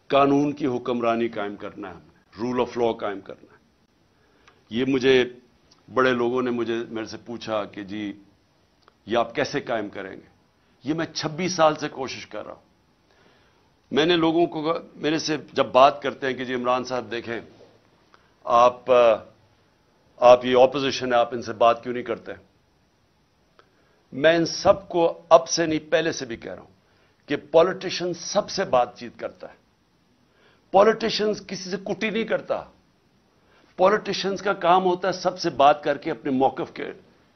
कानून की हुक्मरानी कायम करना है, हमने रूल ऑफ लॉ कायम करना है। ये मुझे बड़े लोगों ने मेरे से पूछा कि जी ये आप कैसे कायम करेंगे। ये मैं 26 साल से कोशिश कर रहा हूं। मैंने लोगों को, मेरे से जब बात करते हैं कि जी इमरान साहब देखें आप ये ऑपोजिशन है, आप इनसे बात क्यों नहीं करते, मैं इन सबको अब से नहीं पहले से भी कह रहा हूं कि पॉलिटिशियन सबसे बातचीत करता है। पॉलिटिशियन किसी से कुटी नहीं करता। पॉलिटिशियंस का काम होता है सबसे बात करके अपने मौकफ के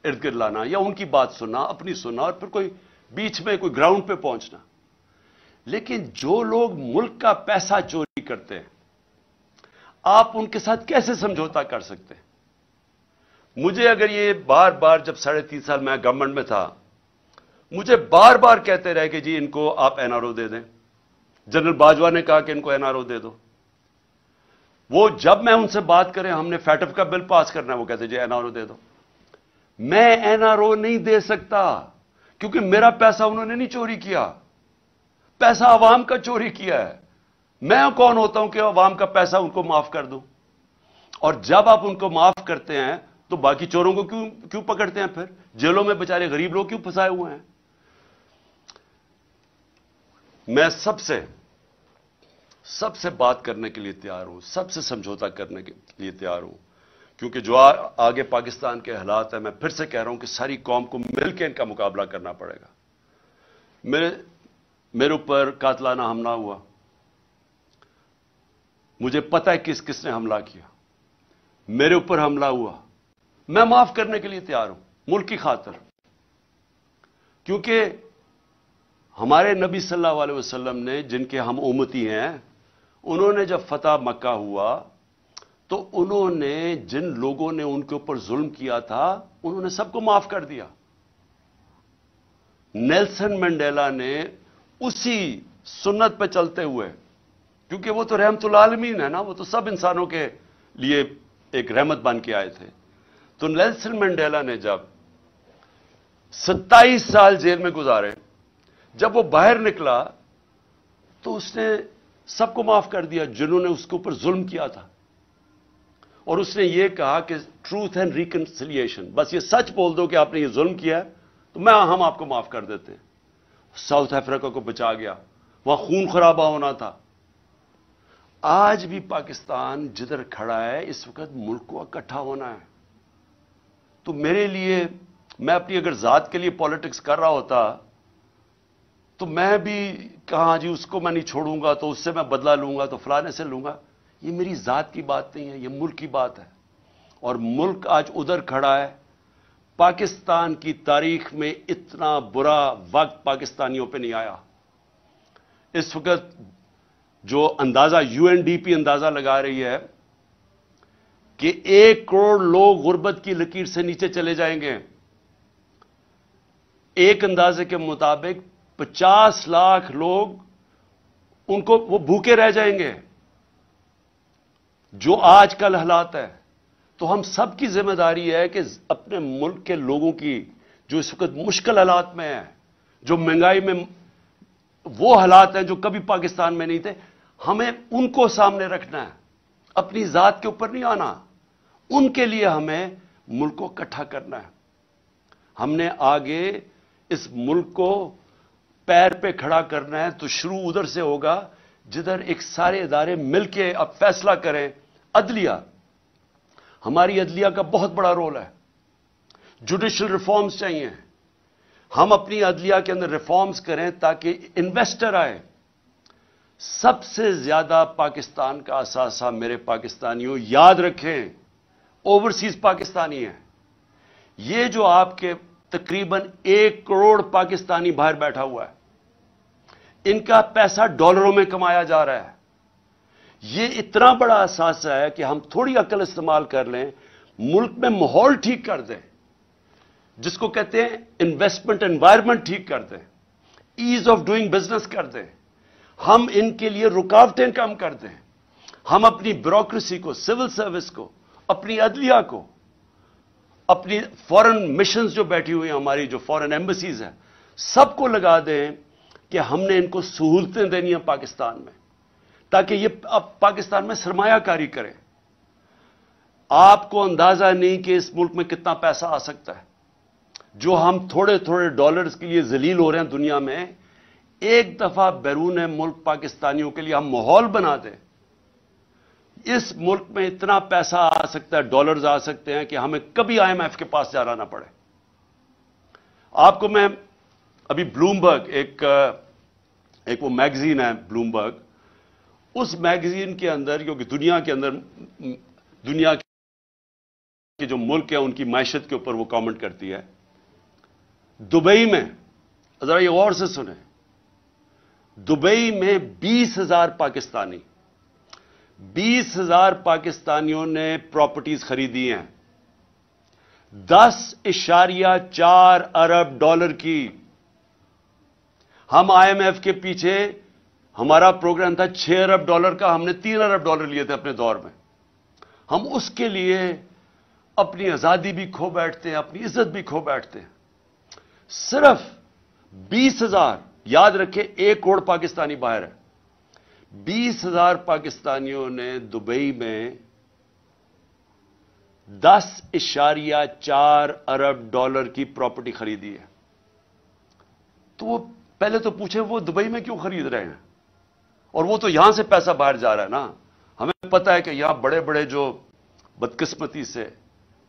इर्द गिर्द लाना, या उनकी बात सुनना, अपनी सुनना, और फिर कोई बीच में कोई ग्राउंड पे पहुंचना। लेकिन जो लोग मुल्क का पैसा चोरी करते हैं, आप उनके साथ कैसे समझौता कर सकते हैं? मुझे अगर ये बार बार, जब 3.5 साल मैं गवर्नमेंट में था, मुझे बार बार कहते रहे कि जी इनको आप एनआरओ दे दें। जनरल बाजवा ने कहा कि इनको एनआरओ दे दो। वो जब मैं उनसे बात करें, हमने फैटफ का बिल पास करना है, वो कहते जी एनआरओ दे दो। मैं एनआरओ नहीं दे सकता क्योंकि मेरा पैसा उन्होंने नहीं चोरी किया, पैसा आवाम का चोरी किया है। मैं कौन होता हूं कि आवाम का पैसा उनको माफ कर दूं? और जब आप उनको माफ करते हैं तो बाकी चोरों को क्यों पकड़ते हैं? फिर जेलों में बेचारे गरीब लोग क्यों फंसाए हुए हैं? मैं सबसे बात करने के लिए तैयार हूं, सबसे समझौता करने के लिए तैयार हूं, क्योंकि जो आगे पाकिस्तान के हालात है, मैं फिर से कह रहा हूं कि सारी कौम को मिलकर इनका मुकाबला करना पड़ेगा। मेरे ऊपर कातलाना हमला हुआ, मुझे पता है किसने हमला किया। मेरे ऊपर हमला हुआ, मैं माफ करने के लिए तैयार हूं मुल्क की खातिर, क्योंकि हमारे नबी सल्लल्लाहु अलैहि वसल्लम ने, जिनके हम उम्मती हैं, उन्होंने जब फतह मक्का हुआ तो उन्होंने जिन लोगों ने उनके ऊपर जुल्म किया था, उन्होंने सबको माफ कर दिया। नेल्सन मंडेला ने उसी सुन्नत पे चलते हुए, क्योंकि वो तो रहमतुल आलमीन है ना, वो तो सब इंसानों के लिए एक रहमत बन के आए थे। तो नेल्सन मंडेला ने जब 27 साल जेल में गुजारे, जब वो बाहर निकला तो उसने सबको माफ कर दिया जिन्होंने उसके ऊपर जुल्म किया था। और उसने ये कहा कि ट्रूथ एंड रिकंसिलिएशन, बस ये सच बोल दो कि आपने ये जुल्म किया है तो हम आपको माफ कर देते हैं। साउथ अफ्रीका को बचा गया, वहां खून खराबा होना था। आज भी पाकिस्तान जिधर खड़ा है, इस वक्त मुल्क को इकट्ठा होना है। तो मेरे लिए, मैं अपनी अगर जात के लिए पॉलिटिक्स कर रहा होता तो मैं भी कहा जी उसको मैं नहीं छोड़ूंगा, तो उससे मैं बदला लूंगा, तो फलाने से लूंगा। ये मेरी जात की बात नहीं है, ये मुल्क की बात है। और मुल्क आज उधर खड़ा है। पाकिस्तान की तारीख में इतना बुरा वक्त पाकिस्तानियों पे नहीं आया। इस वक्त जो अंदाजा यूएनडीपी अंदाजा लगा रही है कि 1 करोड़ लोग गुर्बत की लकीर से नीचे चले जाएंगे। एक अंदाजे के मुताबिक 50 लाख लोग वो भूखे रह जाएंगे, जो आजकल हालात है। तो हम सब की जिम्मेदारी है कि अपने मुल्क के लोगों की, जो इस वक्त मुश्किल हालात में है, जो महंगाई में, वो हालात हैं जो कभी पाकिस्तान में नहीं थे, हमें उनको सामने रखना है, अपनी जात के ऊपर नहीं आना। उनके लिए हमें मुल्क को इकट्ठा करना है। हमने आगे इस मुल्क को पैर पे खड़ा करना है, तो शुरू उधर से होगा जिधर एक सारे इदारे मिलके अब फैसला करें। अदलिया, हमारी अदलिया का बहुत बड़ा रोल है। जुडिशल रिफॉर्म्स चाहिए, हम अपनी अदलिया के अंदर रिफॉर्म्स करें ताकि इन्वेस्टर आए। सबसे ज्यादा पाकिस्तान का असासा, मेरे पाकिस्तानियों याद रखें, ओवरसीज पाकिस्तानी है। ये जो आपके तकरीबन 1 करोड़ पाकिस्तानी बाहर बैठा हुआ है, इनका पैसा डॉलरों में कमाया जा रहा है। ये इतना बड़ा असासा है कि हम थोड़ी अकल इस्तेमाल कर लें, मुल्क में माहौल ठीक कर दें, जिसको कहते हैं इन्वेस्टमेंट एनवायरनमेंट ठीक कर दें, ईज ऑफ डूइंग बिजनेस कर दें, हम इनके लिए रुकावटें कम कर दें। हम अपनी ब्यूरोक्रेसी को, सिविल सर्विस को, अपनी अदलिया को, अपनी फॉरेन मिशंस जो बैठी हुई हैं, हमारी जो फॉरेन एम्बेसीज हैं, सबको लगा दें कि हमने इनको सहूलतें देनी है पाकिस्तान में, تاکہ یہ اب پاکستان میں سرمایہ کاری کریں. آپ کو اندازہ نہیں کہ اس ملک میں کتنا پیسہ آ سکتا ہے. جو ہم تھوڑے تھوڑے ڈالرز کے لیے ذلیل ہو رہے ہیں دنیا میں، ایک دفعہ بیرون ملک پاکستانیوں کے لیے ہم ماحول بنا دیں، اس ملک میں اتنا پیسہ آ سکتا ہے، ڈالرز آ سکتے ہیں کہ ہمیں کبھی آئی ایم ایف کے پاس جانا نہ پڑے. آپ کو میں ابھی بلومبرگ ایک وہ میگزین ہے بلومبرگ، اس میگزین کے اندر، کیونکہ دنیا کے جو ملک ہیں ان کی معیشت کے اوپر وہ کامنٹ کرتی ہے. دبئی میں ذرا یہ غور سے سنیں، دبئی میں 20,000 پاکستانیوں نے پراپرٹیز خریدی ہیں، 10.4 ارب ڈالر کی. ہم آئی ایم ایف کے پیچھے، ہمارا پروگرام تھا 6 ارب ڈالر کا، ہم نے 3 ارب ڈالر لیے تھے اپنے دور میں. ہم اس کے لیے اپنی آزادی بھی کھو بیٹھتے ہیں، اپنی عزت بھی کھو بیٹھتے ہیں. صرف 20,000، یاد رکھیں 1 کروڑ پاکستانی باہر ہے، 20,000 پاکستانیوں نے دبئی میں 10.4 ارب ڈالر کی پراپرٹی خریدی ہے. تو وہ پہلے تو پوچھیں وہ دبئی میں کیوں خرید رہے ہیں؟ اور وہ تو یہاں سے پیسہ باہر جا رہا ہے نا. ہمیں پتہ ہے کہ یہاں بڑے بڑے جو بدقسمتی سے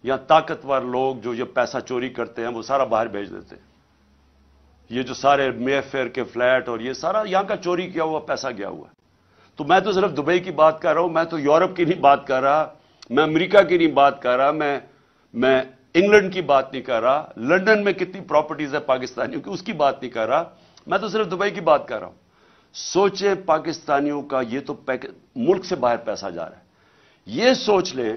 یا طاقتور لوگ جو یہ پیسہ چوری کرتے ہیں وہ سارا باہر بھیج دیتے ہیں. یہ جو سارے مے فیئر کے فلیٹ اور یہ سارا یہاں کا چوری کیا ہوا پیسہ گیا ہوا ہے. تو میں تو صرف دبئی کی بات کر رہا ہوں، میں تو یورپ کی نہیں بات کر رہا، میں امریکہ کی نہیں بات کر رہا، میں انگلینڈ کی بات نہیں کر رہا، لندن میں کتنی پراپرٹیز ہے پاکستانیوں کی اس کی بات نہیں کر رہا، میں تو صرف دبئی کی بات کر رہا ہوں. سوچیں پاکستانیوں کا یہ تو ملک سے باہر پیسہ جا رہا ہے. یہ سوچ لیں